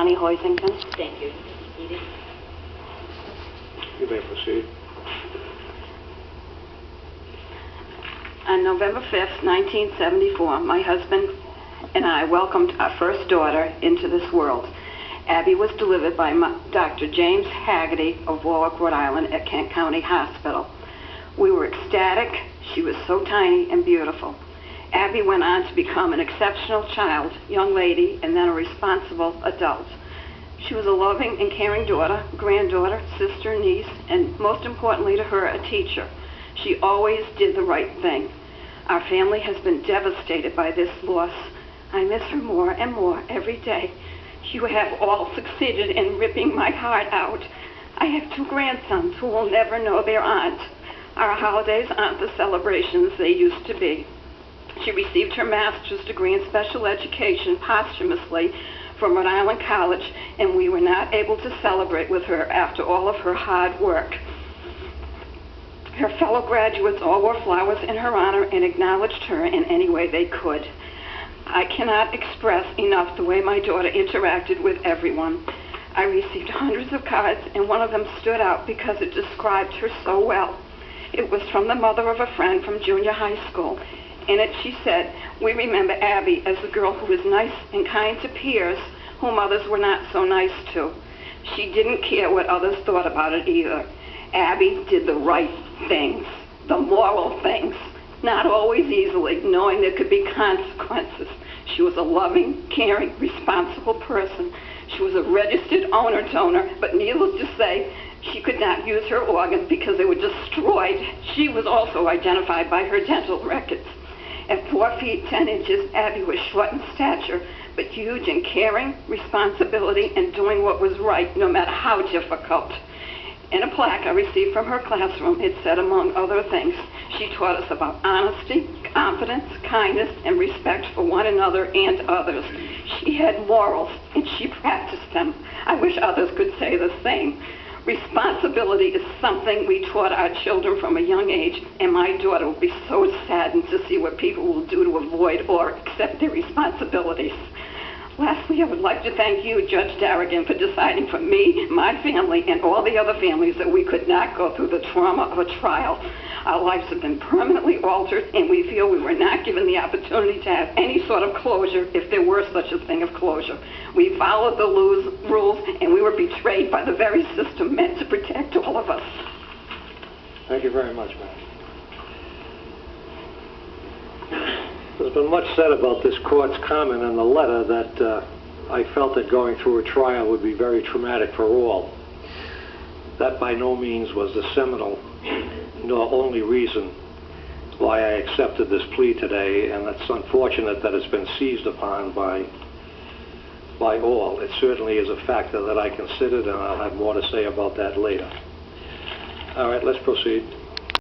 Abbie Hoisington. Thank you. Edith. You may proceed. On November 5th, 1974, my husband and I welcomed our first daughter into this world. Abbie was delivered by Dr. James Haggerty of Warwick, Rhode Island at Kent County Hospital. We were ecstatic. She was so tiny and beautiful. Abbie went on to become an exceptional child, young lady, and then a responsible adult. She was a loving and caring daughter, granddaughter, sister, niece, and most importantly to her, a teacher. She always did the right thing. Our family has been devastated by this loss. I miss her more and more every day. You have all succeeded in ripping my heart out. I have 2 grandsons who will never know their aunt. Our holidays aren't the celebrations they used to be. She received her master's degree in special education posthumously from Rhode Island College, and we were not able to celebrate with her after all of her hard work. Her fellow graduates all wore flowers in her honor and acknowledged her in any way they could. I cannot express enough the way my daughter interacted with everyone. I received hundreds of cards, and one of them stood out because it described her so well. It was from the mother of a friend from junior high school. In it, she said, "We remember Abbie as the girl who was nice and kind to peers whom others were not so nice to. She didn't care what others thought about it either. Abbie did the right things, the moral things, not always easily, knowing there could be consequences. She was a loving, caring, responsible person. She was a registered owner donor, but needless to say, she could not use her organs because they were destroyed. She was also identified by her dental records. At 4 feet 10 inches, Abbie was short in stature, but huge in caring, responsibility, and doing what was right, no matter how difficult." In a plaque I received from her classroom, it said, among other things, she taught us about honesty, confidence, kindness, and respect for one another and others. She had morals, and she practiced them. I wish others could say the same. Responsibility is something we taught our children from a young age, and my daughter will be so saddened to see what people will do to avoid or accept their responsibilities. Lastly, I would like to thank you, Judge Derderian, for deciding for me, my family, and all the other families that we could not go through the trauma of a trial. Our lives have been permanently altered, and we feel we were not given the opportunity to have any sort of closure if there were such a thing of closure. We followed the rules, and we were betrayed by the very system meant to protect all of us. Thank you very much, ma'am. There's been much said about this court's comment in the letter that I felt that going through a trial would be very traumatic for all. That by no means was the seminal nor only reason why I accepted this plea today, and it's unfortunate that it's been seized upon by all. It certainly is a factor that I considered, and I'll have more to say about that later. All right, let's proceed.